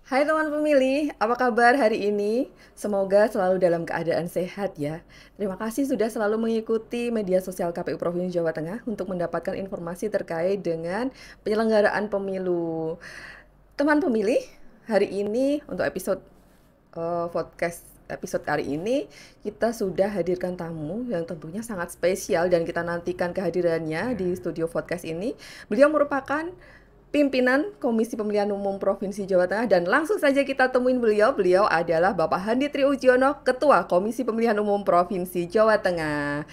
Hai teman pemilih, apa kabar hari ini? Semoga selalu dalam keadaan sehat ya. Terima kasih sudah selalu mengikuti media sosial KPU Provinsi Jawa Tengah untuk mendapatkan informasi terkait dengan penyelenggaraan pemilu. Teman pemilih, hari ini untuk podcast episode kali ini kita sudah hadirkan tamu yang tentunya sangat spesial dan kita nantikan kehadirannya di studio podcast ini. Beliau merupakan pimpinan Komisi Pemilihan Umum Provinsi Jawa Tengah dan langsung saja kita temuin beliau. Beliau adalah Bapak Handi Triujono, Ketua Komisi Pemilihan Umum Provinsi Jawa Tengah.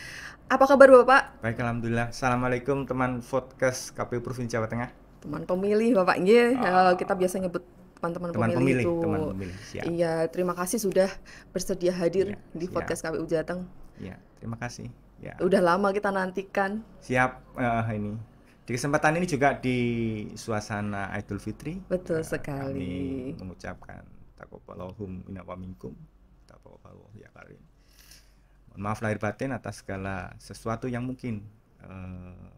Apa kabar Bapak? Baik, alhamdulillah. Assalamualaikum teman podcast KPU Provinsi Jawa Tengah. Teman pemilih Bapak, nggih, kita Ah, biasa nyebut teman-teman teman pemilih pemilih, itu. teman pemilih. Siap. Iya, terima kasih sudah bersedia hadir Iya, di siap. podcast KPU Jateng. Ya, terima kasih. Ya, Udah lama kita nantikan. siap. Ini di kesempatan ini juga di suasana Idul Fitri, Betul kami sekali. mengucapkan taqabbalahum minna wa minkum. Taqabbalallahu ya karim. Mohon maaf lahir batin atas segala sesuatu yang mungkin eh,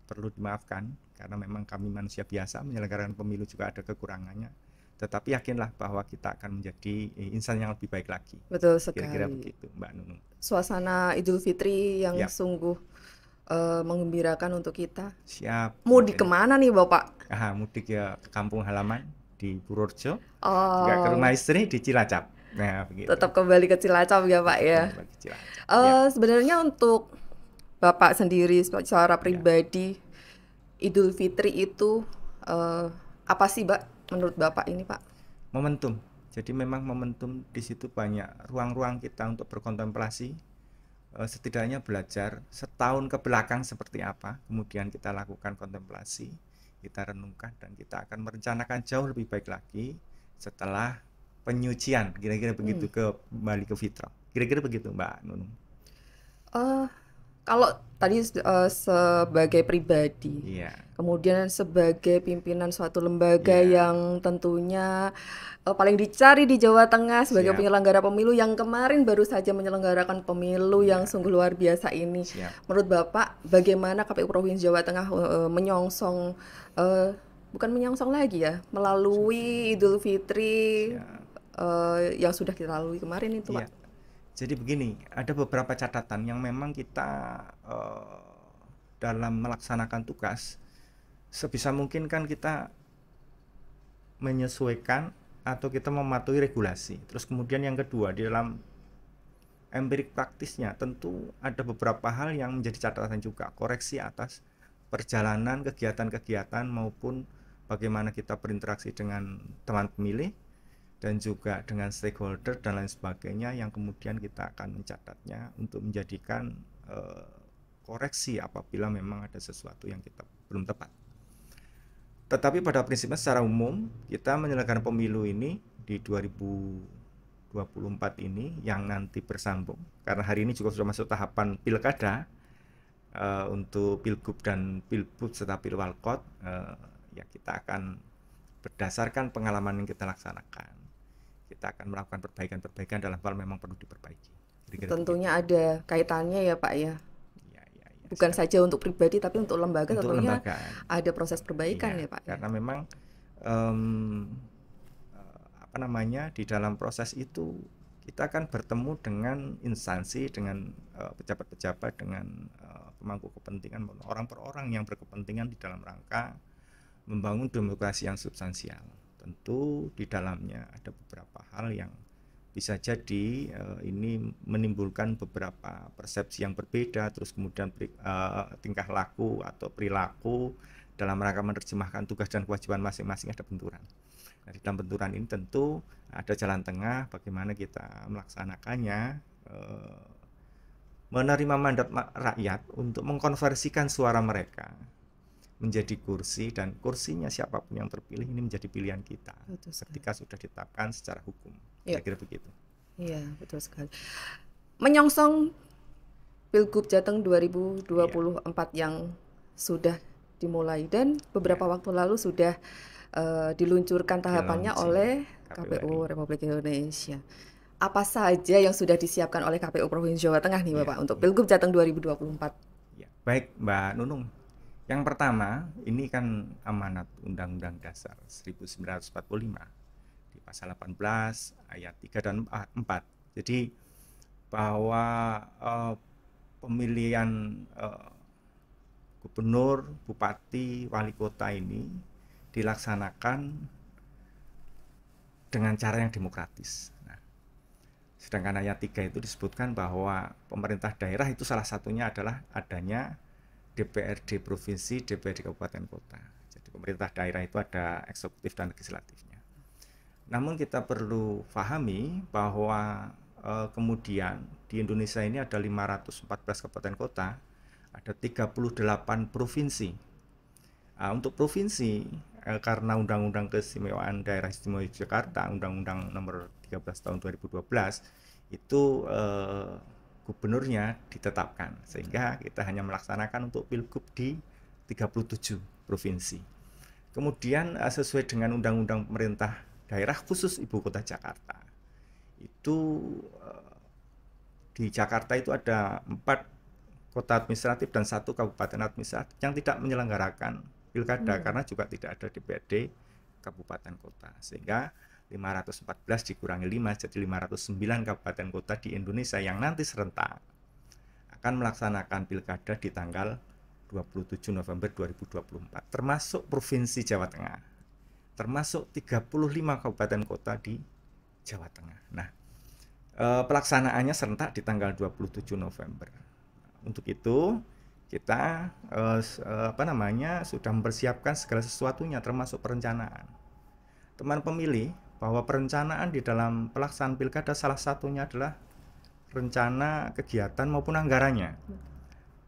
perlu dimaafkan karena memang kami manusia biasa menyelenggarakan pemilu juga ada kekurangannya. Tetapi yakinlah bahwa kita akan menjadi insan yang lebih baik lagi. Betul Kira-kira sekali. begitu, Mbak Nunung. Suasana Idul Fitri yang Ya, sungguh menggembirakan untuk kita. siap. Mudik Jadi, kemana nih Bapak? mudik ya ke kampung halaman di Purworejo, juga ke rumah Oh, istri di Cilacap. Nah, begitu. tetap kembali ke Cilacap ya Pak Tetap ya. kembali ke Cilacap. Ya, Sebenarnya untuk Bapak sendiri secara ya. pribadi, Idul Fitri itu apa sih Mbak menurut Bapak ini Pak? Momentum. Jadi memang momentum di situ banyak ruang-ruang kita untuk berkontemplasi, setidaknya belajar setahun ke belakang seperti apa, kemudian kita lakukan kontemplasi, kita renungkan dan kita akan merencanakan jauh lebih baik lagi setelah penyucian, kira-kira begitu, kembali ke fitrah. Kira-kira begitu, Mbak Nunung. Eh, Kalau tadi sebagai pribadi, Iya, kemudian sebagai pimpinan suatu lembaga iya, yang tentunya paling dicari di Jawa Tengah sebagai siap, penyelenggara pemilu yang kemarin baru saja menyelenggarakan pemilu yang iya, sungguh luar biasa ini. siap, Menurut Bapak, bagaimana KPU Provinsi Jawa Tengah menyongsong, eh, bukan menyongsong lagi ya, melalui Idul Fitri siap, yang sudah kita lalui kemarin itu, iya. Pak? Jadi begini, ada beberapa catatan yang memang kita dalam melaksanakan tugas sebisa mungkin kan kita menyesuaikan atau kita mematuhi regulasi. Terus kemudian yang kedua, di dalam empirik praktisnya tentu ada beberapa hal yang menjadi catatan juga, koreksi atas perjalanan kegiatan-kegiatan maupun bagaimana kita berinteraksi dengan teman pemilih dan juga dengan stakeholder dan lain sebagainya yang kemudian kita akan mencatatnya untuk menjadikan eh, koreksi apabila memang ada sesuatu yang kita belum tepat. Tetapi pada prinsipnya secara umum kita menyelenggarakan pemilu ini di 2024 ini yang nanti bersambung karena hari ini juga sudah masuk tahapan pilkada, untuk pilgub dan pilbub serta pilwalkot, ya kita akan berdasarkan pengalaman yang kita laksanakan kita akan melakukan perbaikan-perbaikan dalam hal memang perlu diperbaiki. Kira-kira begitu. Tentunya ada kaitannya ya Pak ya. Iya, iya, iya, Bukan siap. saja untuk pribadi tapi untuk lembaga Untuk tentunya lembaga, ada proses perbaikan iya, ya Pak ya. karena memang em, apa namanya di dalam proses itu kita akan bertemu dengan instansi, dengan pejabat-pejabat, dengan pemangku kepentingan, orang per orang yang berkepentingan di dalam rangka membangun demokrasi yang substansial. Tentu di dalamnya ada beberapa hal yang bisa jadi ini menimbulkan beberapa persepsi yang berbeda, terus kemudian tingkah laku atau perilaku dalam rangka menerjemahkan tugas dan kewajiban masing-masing ada benturan. Nah, di dalam benturan ini tentu ada jalan tengah bagaimana kita melaksanakannya, menerima mandat rakyat untuk mengkonversikan suara mereka menjadi kursi, dan kursinya siapapun yang terpilih ini menjadi pilihan kita Betul sekali. ketika sudah ditetapkan secara hukum. Ya, Kira-kira begitu. iya betul sekali. Menyongsong Pilgub Jateng Iya, 2024 yang sudah dimulai dan iya. beberapa waktu lalu sudah diluncurkan Di tahapannya launching oleh KPU RI. KPU Republik Indonesia. Apa saja yang sudah disiapkan oleh KPU Provinsi Jawa Tengah nih Iya, Bapak untuk iya, Pilgub Jateng 2024? iya. Baik, Mbak Nunung. Yang pertama, ini kan amanat Undang-Undang Dasar 1945 pasal 18 ayat 3 dan 4. Jadi bahwa pemilihan gubernur, bupati, wali kota ini dilaksanakan dengan cara yang demokratis. Nah, sedangkan ayat 3 itu disebutkan bahwa pemerintah daerah itu salah satunya adalah adanya DPRD provinsi, DPRD kabupaten kota. Jadi pemerintah daerah itu ada eksekutif dan legislatifnya. Namun kita perlu pahami bahwa kemudian di Indonesia ini ada 514 kabupaten kota, ada 38 provinsi. Untuk provinsi, karena Undang-Undang Keistimewaan Daerah Istimewa Yogyakarta, Undang-Undang Nomor 13 Tahun 2012, itu gubernurnya ditetapkan, sehingga kita hanya melaksanakan untuk pilgub di 37 provinsi. Kemudian sesuai dengan Undang-Undang Pemerintah Daerah khusus Ibu Kota Jakarta, itu di Jakarta itu ada 4 kota administratif dan 1 kabupaten administratif yang tidak menyelenggarakan pilkada karena juga tidak ada DPRD kabupaten kota, sehingga 514 dikurangi 5 jadi 509 kabupaten kota di Indonesia yang nanti serentak akan melaksanakan pilkada di tanggal 27 November 2024, termasuk Provinsi Jawa Tengah, termasuk 35 kabupaten kota di Jawa Tengah. Nah, pelaksanaannya serentak di tanggal 27 November. Untuk itu kita sudah mempersiapkan segala sesuatunya, termasuk perencanaan. Teman pemilih, bahwa perencanaan di dalam pelaksanaan pilkada salah satunya adalah rencana kegiatan maupun anggarannya,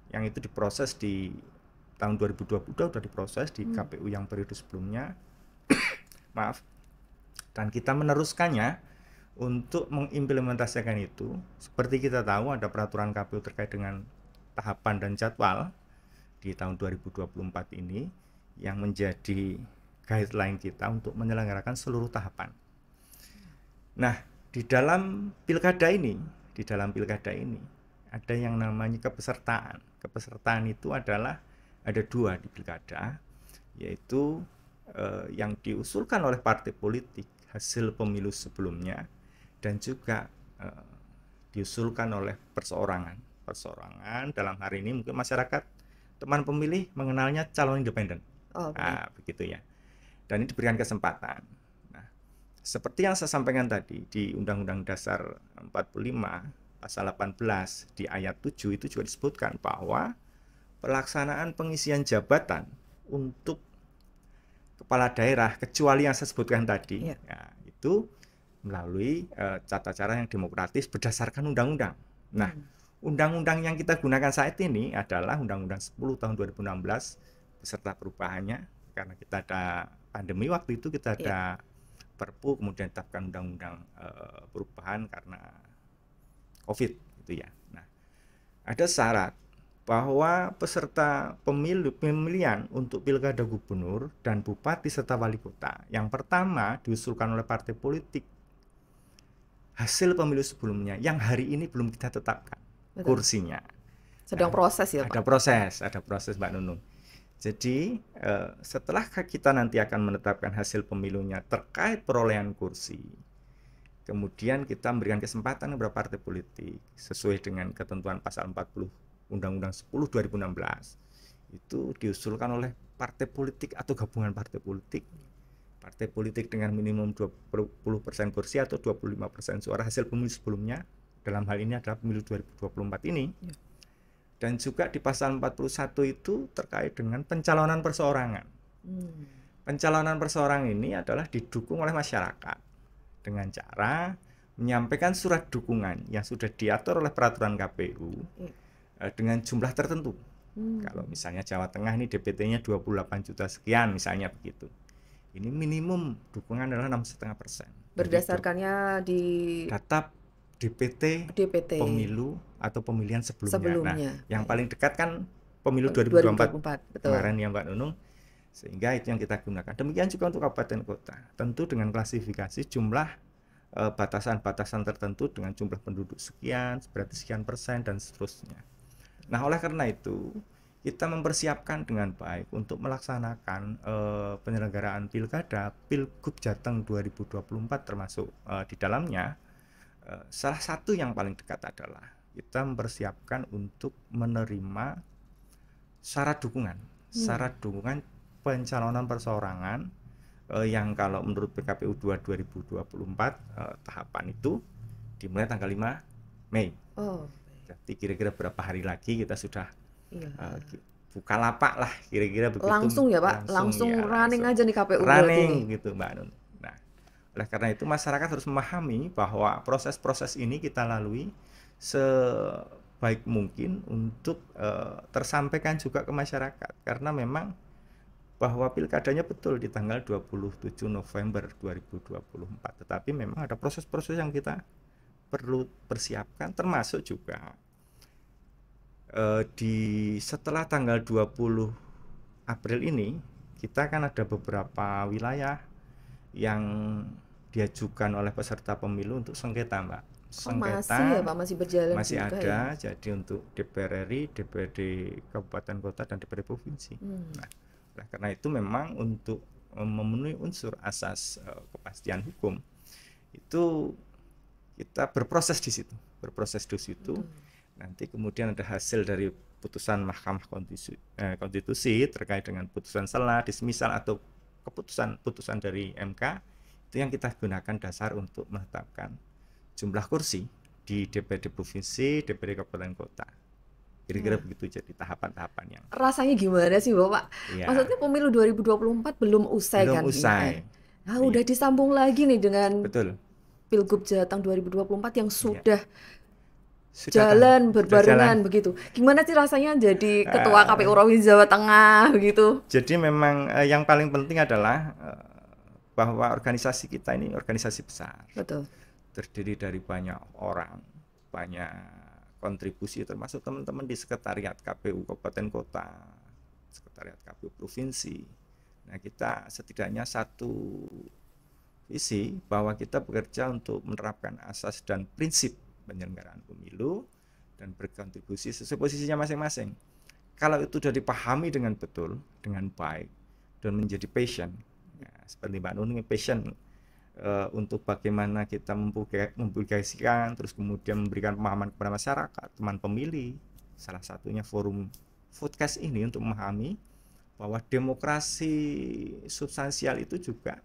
yang itu diproses di tahun 2020 sudah diproses di KPU yang periode sebelumnya. Maaf. Dan kita meneruskannya untuk mengimplementasikan itu. Seperti kita tahu ada peraturan KPU terkait dengan tahapan dan jadwal di tahun 2024 ini yang menjadi guideline kita untuk menyelenggarakan seluruh tahapan. Nah, di dalam pilkada ini ada yang namanya kepesertaan. Kepesertaan itu adalah ada 2 di pilkada, yaitu yang diusulkan oleh partai politik hasil pemilu sebelumnya dan juga diusulkan oleh perseorangan dalam hari ini mungkin masyarakat teman pemilih mengenalnya calon independen. Begitu ya. Dan ini diberikan kesempatan. Nah, seperti yang saya sampaikan tadi di Undang-Undang Dasar 45 pasal 18 di ayat 7 itu juga disebutkan bahwa pelaksanaan pengisian jabatan untuk kepala daerah kecuali yang saya sebutkan tadi, itu melalui tata cara yang demokratis berdasarkan undang-undang. Nah, undang-undang yang kita gunakan saat ini adalah Undang-Undang 10 tahun 2016 beserta perubahannya, karena kita ada pandemi waktu itu, kita ada Perpu, kemudian ditetapkan undang-undang perubahan karena COVID gitu ya. Nah, ada syarat bahwa peserta pemilihan untuk pilkada gubernur dan bupati serta wali kota yang pertama diusulkan oleh partai politik hasil pemilu sebelumnya yang hari ini belum kita tetapkan. Betul. Kursinya sedang proses ya Pak? Ada proses Mbak Nunung. Jadi setelah kita nanti akan menetapkan hasil pemilunya terkait perolehan kursi, kemudian kita memberikan kesempatan kepada partai politik sesuai dengan ketentuan pasal 40 Undang-Undang 10 2016 itu diusulkan oleh partai politik atau gabungan partai politik dengan minimum 20% kursi atau 25% suara hasil pemilu sebelumnya, dalam hal ini adalah pemilu 2024 ini. Dan juga di pasal 41 itu terkait dengan pencalonan perseorangan. Pencalonan perseorangan ini adalah didukung oleh masyarakat dengan cara menyampaikan surat dukungan yang sudah diatur oleh peraturan KPU dengan jumlah tertentu. Kalau misalnya Jawa Tengah ini DPT-nya 28 juta sekian misalnya begitu. Ini minimum dukungan adalah 6,5%. Berdasarkannya di data DPT pemilu atau pemilihan sebelumnya. Nah, yang paling dekat kan pemilu 2024 kemarin ya Mbak Nunung. Sehingga itu yang kita gunakan. Demikian juga untuk kabupaten kota. Tentu dengan klasifikasi jumlah batasan-batasan tertentu dengan jumlah penduduk sekian, berarti sekian persen dan seterusnya. Nah, oleh karena itu kita mempersiapkan dengan baik untuk melaksanakan penyelenggaraan pilkada, Pilgub Jateng 2024 termasuk di dalamnya. Salah satu yang paling dekat adalah kita mempersiapkan untuk menerima syarat dukungan pencalonan perseorangan yang kalau menurut PKPU 2024 tahapan itu dimulai tanggal 5 Mei. Jadi kira-kira berapa hari lagi kita sudah buka lapak lah, kira-kira begitu. Langsung ya Pak, langsung running aja nih KPU running berarti. Gitu Mbak Nun. Nah, oleh karena itu masyarakat harus memahami bahwa proses-proses ini kita lalui sebaik mungkin untuk tersampaikan juga ke masyarakat, karena memang bahwa pilkadanya betul di tanggal 27 November 2024, tetapi memang ada proses-proses yang kita perlu persiapkan, termasuk juga setelah tanggal 20 April ini kita kan ada beberapa wilayah yang diajukan oleh peserta pemilu untuk sengketa, Mbak. Sengketa masih ya Pak, masih berjalan masih juga ada ya? Jadi untuk DPR RI, DPRD Kabupaten Kota dan DPRD Provinsi. Nah, karena itu memang untuk memenuhi unsur asas kepastian hukum itu kita berproses di situ. Nanti kemudian ada hasil dari putusan Mahkamah Konstitusi terkait dengan putusan sela, dismisal atau putusan dari MK, itu yang kita gunakan dasar untuk menetapkan jumlah kursi di DPRD Provinsi, DPRD Kabupaten Kota. Kira-kira begitu, jadi tahapan-tahapan yang. Rasanya gimana sih Bapak? Ya. Maksudnya pemilu 2024 belum usai belum kan? Usai. Nah, udah disambung lagi nih dengan betul. Pilgub Jateng 2024 yang sudah jalan berbarengan begitu. Gimana sih rasanya jadi ketua KPU Provinsi Jawa Tengah begitu? Jadi memang yang paling penting adalah bahwa organisasi kita ini organisasi besar. Betul. Terdiri dari banyak orang, banyak kontribusi, termasuk teman-teman di sekretariat KPU Kabupaten Kota, sekretariat KPU Provinsi. Nah, kita setidaknya satu visi bahwa kita bekerja untuk menerapkan asas dan prinsip penyelenggaraan pemilu dan berkontribusi sesuai posisinya masing-masing. Kalau itu sudah dipahami dengan betul, dengan baik, dan menjadi passion, ya, seperti Mbak Nun, passion untuk bagaimana kita mempublikasikan, terus kemudian memberikan pemahaman kepada masyarakat, teman pemilih. Salah satunya forum Foodcast ini untuk memahami bahwa demokrasi substansial itu juga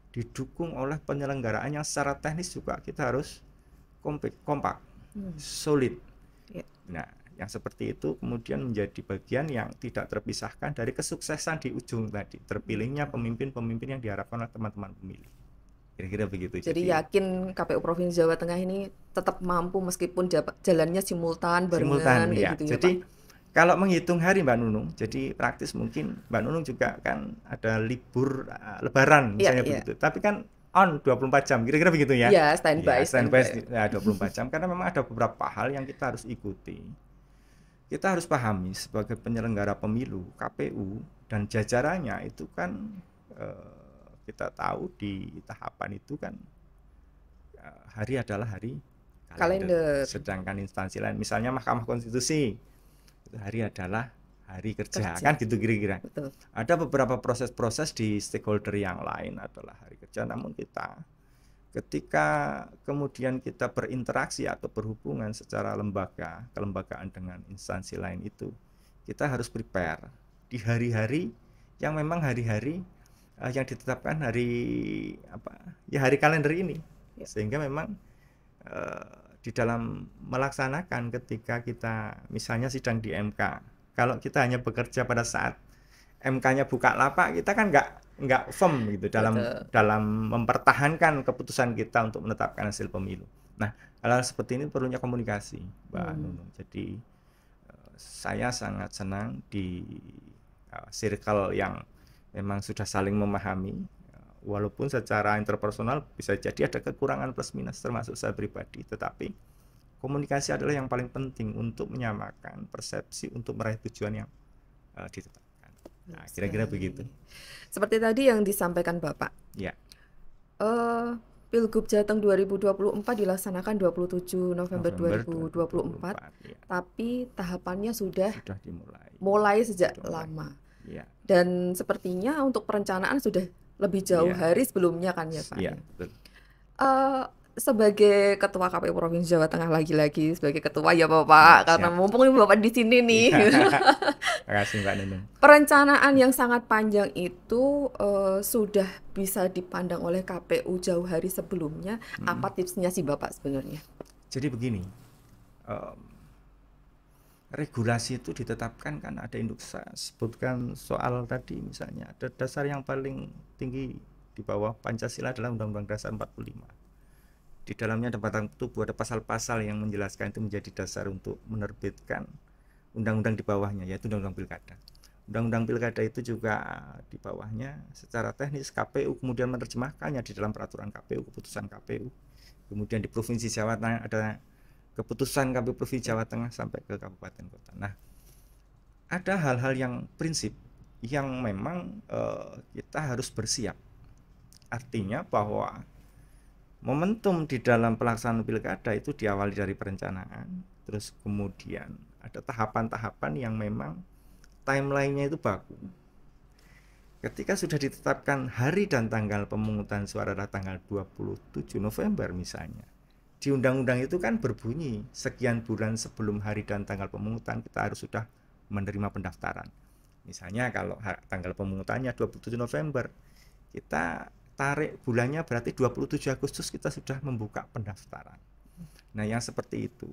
didukung oleh penyelenggaraan yang secara teknis juga kita harus kompak, solid. Nah, yang seperti itu kemudian menjadi bagian yang tidak terpisahkan dari kesuksesan di ujung tadi, terpilihnya pemimpin-pemimpin yang diharapkan oleh teman-teman pemilih. Kira-kira begitu. Jadi yakin KPU Provinsi Jawa Tengah ini tetap mampu meskipun jalannya simultan barengan ya. gitu ya, Jadi kalau menghitung hari Mbak Nunung, jadi praktis mungkin Mbak Nunung juga kan ada libur Lebaran misalnya begitu. Tapi kan on 24 jam, kira-kira begitu ya? Iya, standby. Ya, 24 jam, karena memang ada beberapa hal yang kita harus ikuti. Kita harus pahami sebagai penyelenggara pemilu, KPU dan jajarannya itu kan kita tahu di tahapan itu kan hari adalah hari kalender. Sedangkan instansi lain, misalnya Mahkamah Konstitusi, itu hari adalah hari kerja. Kan gitu kira-kira. Ada beberapa proses-proses di stakeholder yang lain adalah hari kerja, namun kita ketika kemudian kita berinteraksi atau berhubungan secara kelembagaan dengan instansi lain itu, kita harus prepare di hari-hari yang memang hari-hari yang ditetapkan hari kalender ini, sehingga memang di dalam melaksanakan ketika kita misalnya sidang di MK, kalau kita hanya bekerja pada saat MK-nya buka lapak, kita kan nggak firm gitu dalam mempertahankan keputusan kita untuk menetapkan hasil pemilu. Nah, hal-hal seperti ini perlunya komunikasi, Mbak Nunung. Jadi saya sangat senang di circle yang memang sudah saling memahami, walaupun secara interpersonal bisa jadi ada kekurangan plus minus termasuk saya pribadi, tetapi komunikasi adalah yang paling penting untuk menyamakan persepsi untuk meraih tujuan yang ditetapkan. Nah, kira-kira begitu. Seperti tadi yang disampaikan Bapak. Ya. Pilgub Jateng 2024 dilaksanakan 27 November 2024, ya. Tapi tahapannya sudah dimulai. mulai sejak Sudah mulai. lama. Iya, Dan sepertinya untuk perencanaan sudah lebih jauh iya, hari sebelumnya kan ya Pak iya, ya. betul. Eh, sebagai ketua KPU Provinsi Jawa Tengah lagi-lagi sebagai ketua ya Iya, Bapak, karena siap. mumpung ini Bapak di sini nih. Iya. Makasih Mbak Nunung. Perencanaan yang sangat panjang itu sudah bisa dipandang oleh KPU jauh hari sebelumnya. Mm. Apa tipsnya sih Bapak sebenarnya? Jadi begini, em, regulasi itu ditetapkan kan ada induk, saya sebutkan soal tadi misalnya ada dasar yang paling tinggi di bawah Pancasila adalah Undang-Undang Dasar 45. Di dalamnya ada batang tubuh, ada pasal-pasal yang menjelaskan itu menjadi dasar untuk menerbitkan undang-undang di bawahnya, yaitu Undang-Undang Pilkada. Undang-Undang Pilkada itu juga di bawahnya secara teknis KPU kemudian menerjemahkannya di dalam peraturan KPU, keputusan KPU. Kemudian di Provinsi Jawa Tengah ada keputusan KPU Provinsi Jawa Tengah sampai ke kabupaten kota. Nah, ada hal-hal yang prinsip yang memang kita harus bersiap. Artinya bahwa momentum di dalam pelaksanaan pilkada itu diawali dari perencanaan, terus kemudian ada tahapan-tahapan yang memang timelinenya itu baku. Ketika sudah ditetapkan hari dan tanggal pemungutan suara adalah tanggal 27 November misalnya, di undang-undang itu kan berbunyi sekian bulan sebelum hari dan tanggal pemungutan kita harus sudah menerima pendaftaran. Misalnya kalau tanggal pemungutannya 27 November, kita tarik bulannya berarti 27 Agustus kita sudah membuka pendaftaran. Nah, yang seperti itu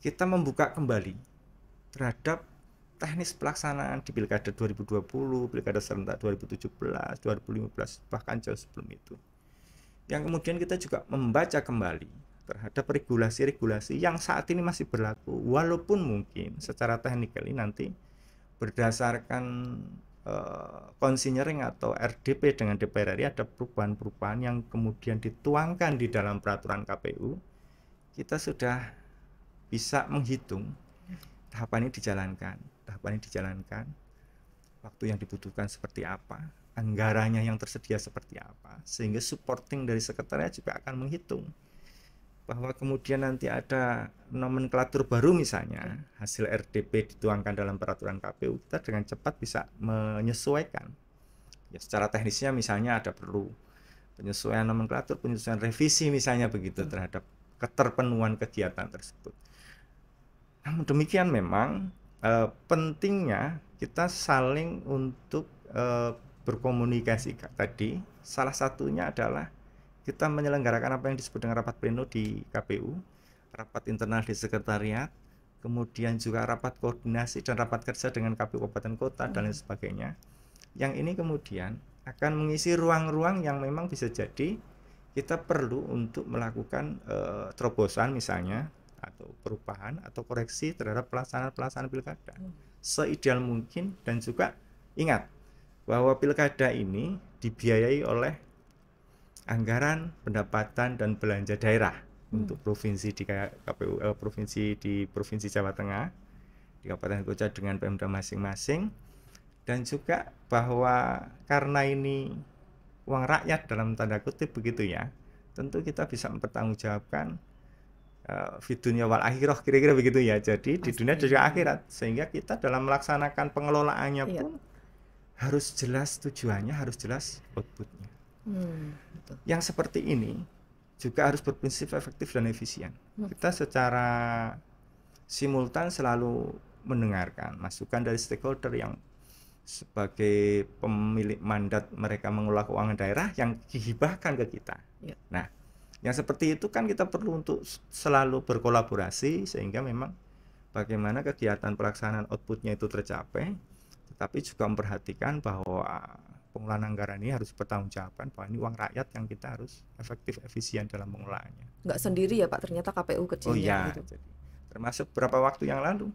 kita membuka kembali terhadap teknis pelaksanaan di Pilkada 2020, Pilkada serentak 2017, 2015, bahkan jauh sebelum itu. Yang kemudian kita juga membaca kembali terhadap regulasi-regulasi yang saat ini masih berlaku, walaupun mungkin secara teknikal nanti berdasarkan konsinyering atau RDP dengan DPR RI ada perubahan-perubahan yang kemudian dituangkan di dalam peraturan KPU, kita sudah bisa menghitung tahapan ini dijalankan, waktu yang dibutuhkan seperti apa, anggarannya yang tersedia seperti apa, sehingga supporting dari sekretariat juga akan menghitung bahwa kemudian nanti ada nomenklatur baru misalnya hasil RDP dituangkan dalam peraturan KPU, kita dengan cepat bisa menyesuaikan ya, secara teknisnya misalnya ada perlu penyesuaian nomenklatur, penyesuaian revisi misalnya begitu terhadap keterpenuhan kegiatan tersebut. Namun demikian memang pentingnya kita saling untuk berkomunikasi tadi. Salah satunya adalah kita menyelenggarakan apa yang disebut dengan rapat pleno di KPU, rapat internal di sekretariat, kemudian juga rapat koordinasi dan rapat kerja dengan KPU kabupaten kota dan lain sebagainya. Yang ini kemudian akan mengisi ruang-ruang yang memang bisa jadi kita perlu untuk melakukan terobosan misalnya atau perubahan atau koreksi terhadap pelaksanaan pilkada seideal mungkin. Dan juga ingat bahwa pilkada ini dibiayai oleh anggaran pendapatan dan belanja daerah untuk provinsi di KPU provinsi Jawa Tengah, di Kabupaten Kota dengan Pemda masing-masing. Dan juga bahwa karena ini uang rakyat dalam tanda kutip begitu ya, tentu kita bisa mempertanggungjawabkan fi dunya wal akhirah, kira-kira begitu ya. Jadi di dunia dan juga akhirat, sehingga kita dalam melaksanakan pengelolaannya pun harus jelas tujuannya, harus jelas outputnya. Yang seperti ini juga harus berprinsip efektif dan efisien. Kita secara simultan selalu mendengarkan masukan dari stakeholder yang sebagai pemilik mandat mereka mengelola keuangan daerah yang dihibahkan ke kita. Nah, yang seperti itu kan kita perlu untuk selalu berkolaborasi sehingga memang bagaimana kegiatan pelaksanaan outputnya itu tercapai, tetapi juga memperhatikan bahwa pengelolaan anggaran ini harus bertanggungjawabkan bahwa ini uang rakyat yang kita harus efektif efisien dalam pengelolaannya. Nggak sendiri ya Pak, ternyata KPU kecilnya. Oh iya, gitu. jadi termasuk beberapa waktu yang lalu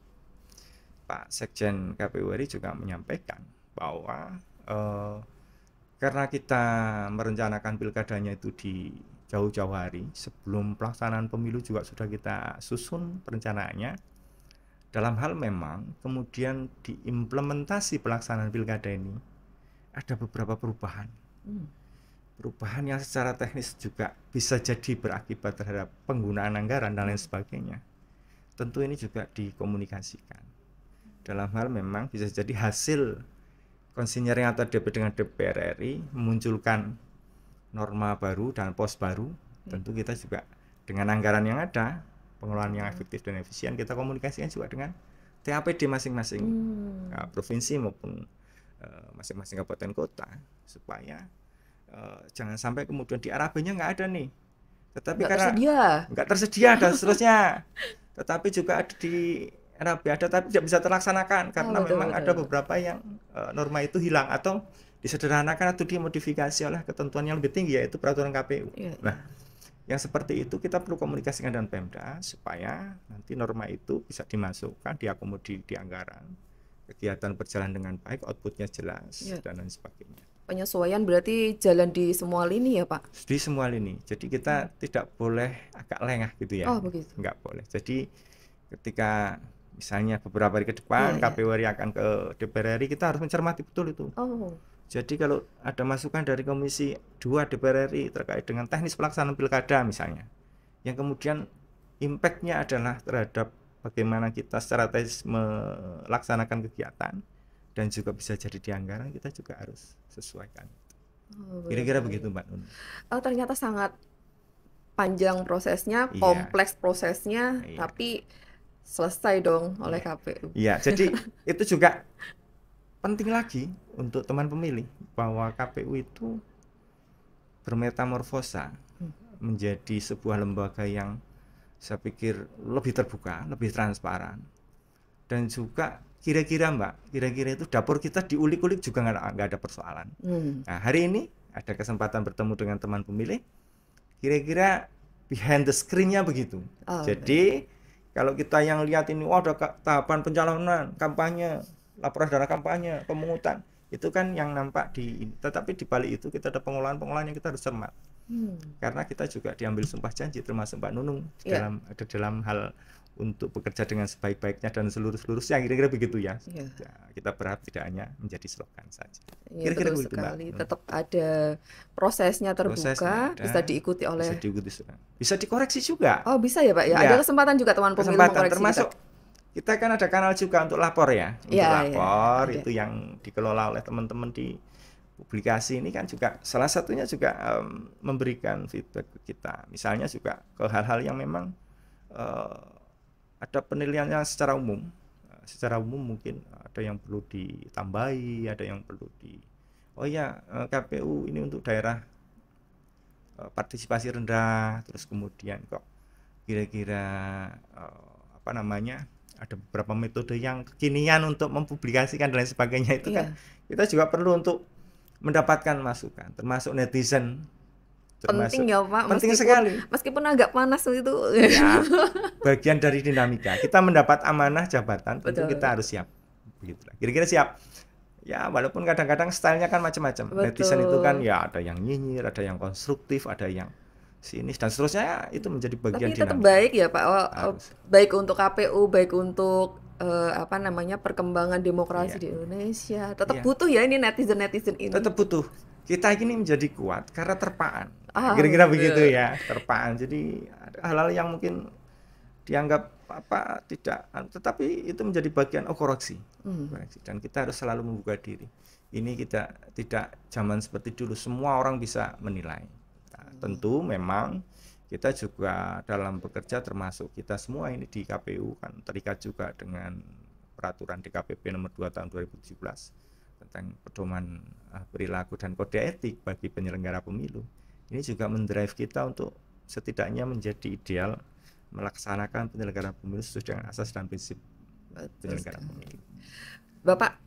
Pak Sekjen KPU RI juga menyampaikan bahwa karena kita merencanakan pilkadanya itu di jauh-jauh hari sebelum pelaksanaan pemilu juga sudah kita susun perencanaannya, dalam hal memang kemudian diimplementasi pelaksanaan pilkada ini ada beberapa perubahan yang secara teknis juga bisa jadi berakibat terhadap penggunaan anggaran dan lain sebagainya. Tentu ini juga dikomunikasikan. dalam hal memang bisa jadi hasil konsinyering atau debat dengan DPR RI memunculkan norma baru dan pos baru. Tentu kita juga dengan anggaran yang ada, pengelolaan yang efektif dan efisien, kita komunikasikan juga dengan TAPD masing-masing provinsi maupun masing-masing kabupaten kota, supaya jangan sampai kemudian di RAB-nya nggak ada nih, tetapi karena nggak tersedia dan seterusnya, tetapi juga ada di RAB ada tapi tidak bisa terlaksanakan karena memang ada beberapa yang norma itu hilang atau disederhanakan atau dimodifikasi oleh ketentuan yang lebih tinggi, yaitu peraturan KPU. Nah, yang seperti itu kita perlu komunikasikan dengan Pemda supaya nanti norma itu bisa dimasukkan, diakomodir di anggaran, kegiatan berjalan dengan baik, outputnya jelas, dan lain sebagainya. Penyesuaian berarti jalan di semua lini ya Pak? Di semua lini, jadi kita tidak boleh agak lengah gitu ya. Oh begitu. Nggak boleh. Jadi ketika misalnya beberapa hari ke depan KPU RI akan ke DPR RI, kita harus mencermati betul itu. Jadi kalau ada masukan dari Komisi 2 DPR RI terkait dengan teknis pelaksanaan pilkada misalnya, yang kemudian impact-nya adalah terhadap bagaimana kita secara teknis melaksanakan kegiatan dan juga bisa jadi di anggaran, kita juga harus sesuaikan. Kira-kira begitu Mbak Nun. Ternyata sangat panjang prosesnya, kompleks prosesnya, tapi selesai dong oleh KPU. Iya, jadi itu juga penting lagi untuk teman pemilih bahwa KPU itu bermetamorfosa menjadi sebuah lembaga yang saya pikir lebih terbuka, lebih transparan, dan juga kira-kira itu dapur kita diulik-ulik juga nggak ada persoalan. Nah, hari ini ada kesempatan bertemu dengan teman pemilih, kira-kira behind the screen-nya begitu. Jadi kalau kita yang lihat ini, ada tahapan pencalonan, kampanye, laporan dana kampanye, pemungutan, itu kan yang nampak tetapi di balik itu kita ada pengolahan yang kita harus cermat. Karena kita juga diambil sumpah janji, termasuk Mbak Nunung dalam hal untuk bekerja dengan sebaik-baiknya dan seluruhnya, kira-kira begitu ya. Kita berharap tidak hanya menjadi slogan saja. Kira-kira begitu Mbak. Tetap ada prosesnya terbuka, bisa diikuti oleh. Bisa dikoreksi juga. Oh bisa ya Pak ya. Ada kesempatan juga teman pemilih mengkoreksi. Termasuk kita kan ada kanal juga untuk lapor ya. Untuk lapor itu yang dikelola oleh teman-teman di publikasi ini kan juga salah satunya juga memberikan feedback ke kita. Misalnya juga ke hal-hal yang memang ada penilaiannya secara umum. Secara umum mungkin ada yang perlu ditambahi, ada yang perlu KPU ini untuk daerah partisipasi rendah, terus kemudian kok kira-kira ada beberapa metode yang kekinian untuk mempublikasikan dan lain sebagainya, itu kan kita juga perlu untuk mendapatkan masukan, termasuk netizen. Penting ya Pak, penting sekali. Meskipun agak panas itu. Ya, bagian dari dinamika. Kita mendapat amanah jabatan, tentu kita harus siap. Begitulah. Kira-kira siap. Ya, walaupun kadang-kadang stylenya kan macam-macam. Netizen itu kan ya ada yang nyinyir, ada yang konstruktif, ada yang sinis dan seterusnya, itu menjadi bagian dinamika. Tapi tetap baik ya Pak, baik untuk KPU, baik untuk perkembangan demokrasi di Indonesia. Tetap butuh ya ini netizen ini. Tetap butuh. Kita ini menjadi kuat karena terpaan. Kira-kira begitu ya, terpaan. Jadi hal-hal yang mungkin dianggap tidak, tetapi itu menjadi bagian koreksi. Dan kita harus selalu membuka diri. Ini kita tidak zaman seperti dulu semua orang bisa menilai. Tentu memang kita juga dalam bekerja, termasuk kita semua ini di KPU kan terikat juga dengan peraturan DKPP nomor 2 tahun 2017 tentang pedoman perilaku dan kode etik bagi penyelenggara pemilu. Ini juga mendrive kita untuk setidaknya menjadi ideal melaksanakan penyelenggaraan pemilu sesuai dengan asas dan prinsip penyelenggaraan pemilu. Bapak,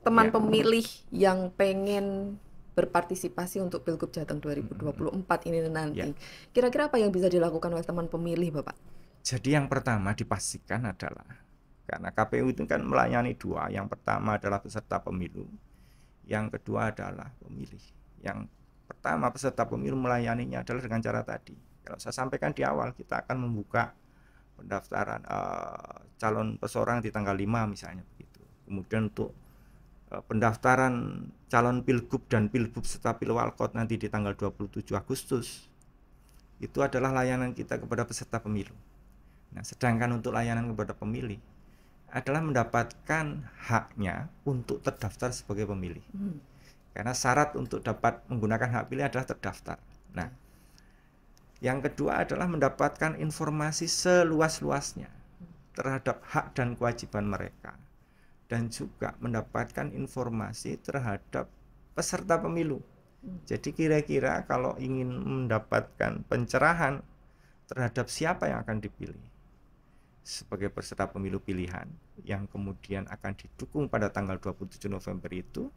teman pemilih yang pengen berpartisipasi untuk Pilgub Jateng 2024 ini nanti, kira-kira apa yang bisa dilakukan oleh teman pemilih Bapak? Jadi yang pertama dipastikan adalah, karena KPU itu kan melayani dua, yang pertama adalah peserta pemilu, yang kedua adalah pemilih. Yang pertama peserta pemilu melayaninya adalah dengan cara tadi. Kalau saya sampaikan di awal, kita akan membuka pendaftaran calon perseorangan di tanggal 5 misalnya begitu. Kemudian untuk pendaftaran calon pilgub dan pilbub serta pilwalkot nanti di tanggal 27 Agustus. Itu adalah layanan kita kepada peserta pemilu. Nah, sedangkan untuk layanan kepada pemilih adalah mendapatkan haknya untuk terdaftar sebagai pemilih. Karena syarat untuk dapat menggunakan hak pilih adalah terdaftar. Nah, yang kedua adalah mendapatkan informasi seluas-luasnya terhadap hak dan kewajiban mereka, dan juga mendapatkan informasi terhadap peserta pemilu. Jadi kira-kira kalau ingin mendapatkan pencerahan terhadap siapa yang akan dipilih sebagai peserta pemilu pilihan yang kemudian akan didukung pada tanggal 27 November itu,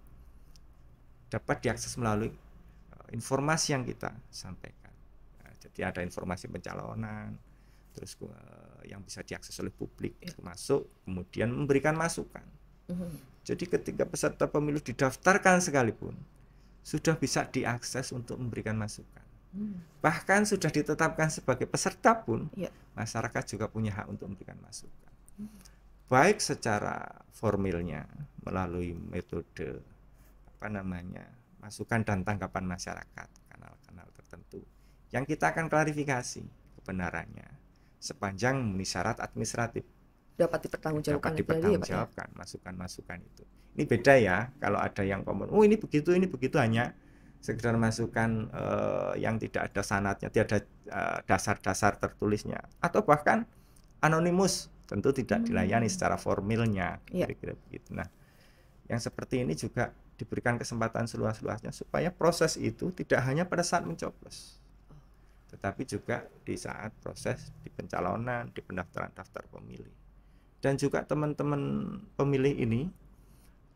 dapat diakses melalui informasi yang kita sampaikan. Nah, jadi ada informasi pencalonan, terus yang bisa diakses oleh publik, termasuk kemudian memberikan masukan. Jadi ketika peserta pemilu didaftarkan sekalipun, sudah bisa diakses untuk memberikan masukan. Bahkan sudah ditetapkan sebagai peserta pun, masyarakat juga punya hak untuk memberikan masukan. Baik secara formilnya melalui metode masukan dan tanggapan masyarakat, kanal-kanal tertentu yang kita akan klarifikasi kebenarannya sepanjang memenuhi syarat administratif, dapat dipertanggungjawabkan masukan-masukan itu. Ini beda ya kalau ada yang komen, oh ini begitu hanya sekedar masukan yang tidak ada sanadnya, tidak ada dasar-dasar tertulisnya, atau bahkan anonimus, tentu tidak dilayani secara formilnya, kira-kira begitu. Nah, yang seperti ini juga diberikan kesempatan seluas-luasnya supaya proses itu tidak hanya pada saat mencoblos, tetapi juga di saat proses di pencalonan, di pendaftaran daftar pemilih. Dan juga teman-teman pemilih ini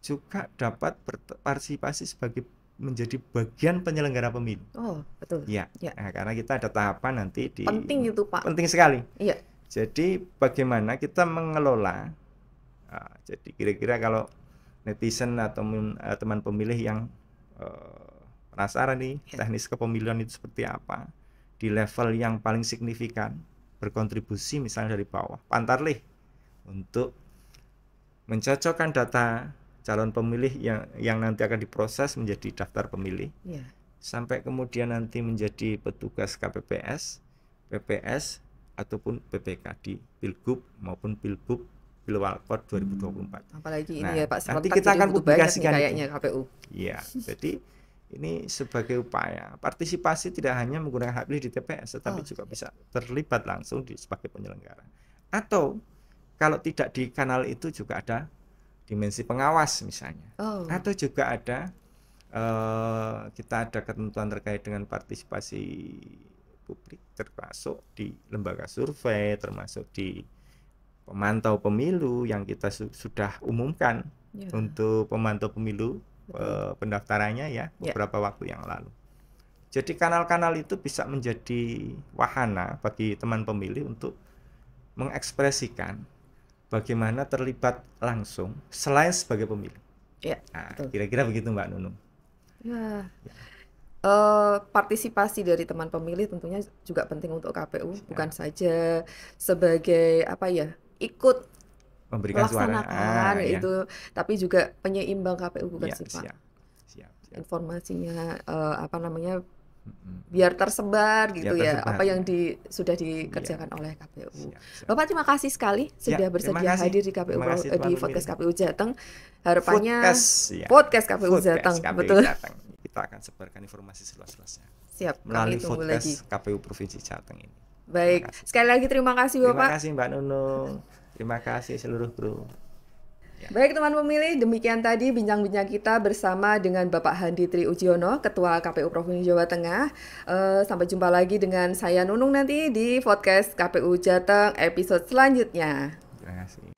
juga dapat berpartisipasi sebagai menjadi bagian penyelenggara pemilu. Oh, betul. Ya. Nah, karena kita ada tahapan nanti di penting itu, Pak. Penting sekali. Iya. Jadi bagaimana kita mengelola. Jadi kira-kira kalau netizen atau teman pemilih yang penasaran nih teknis kepemiluan itu seperti apa, di level yang paling signifikan berkontribusi misalnya dari bawah, pantarlih untuk mencocokkan data calon pemilih yang nanti akan diproses menjadi daftar pemilih, sampai kemudian nanti menjadi petugas KPPS, PPS ataupun PPK di Pilgub maupun Pilbub Pilwalkot 2024. Apalagi ini ya Pak, nanti kita akan publikasikan kayaknya KPU. Iya, jadi ini sebagai upaya partisipasi tidak hanya menggunakan hak pilih di TPS, tetapi juga bisa terlibat langsung sebagai penyelenggara. Atau kalau tidak di kanal itu juga ada dimensi pengawas misalnya. Atau juga ada kita ada ketentuan terkait dengan partisipasi publik, termasuk di lembaga survei, termasuk di pemantau pemilu yang kita sudah umumkan untuk pemantau pemilu pendaftarannya ya beberapa waktu yang lalu. Jadi kanal-kanal itu bisa menjadi wahana bagi teman pemilih untuk mengekspresikan bagaimana terlibat langsung selain sebagai pemilih. Kira-kira begitu Mbak Nunung. Partisipasi dari teman pemilih tentunya juga penting untuk KPU, bukan saja sebagai ikut memberikan melaksanakan itu, tapi juga penyeimbang KPU, bukan sih Pak? Siap. Informasinya biar tersebar gitu apa yang sudah dikerjakan oleh KPU. Siap. Bapak terima kasih sekali sudah bersedia hadir di KPU di podcast KPU Jateng. Harapannya podcast KPU Jateng, betul. Kita akan sebarkan informasi seluas-luasnya. Siap, melalui podcast KPU Provinsi Jateng ini. Baik, sekali lagi terima kasih Bapak. Terima kasih Mbak Nunung. Terima kasih seluruh kru. Baik teman pemilih, demikian tadi bincang-bincang kita bersama dengan Bapak Handi Tri Ujiono, Ketua KPU Provinsi Jawa Tengah. Sampai jumpa lagi dengan saya Nunung nanti di podcast KPU Jateng episode selanjutnya. Terima kasih.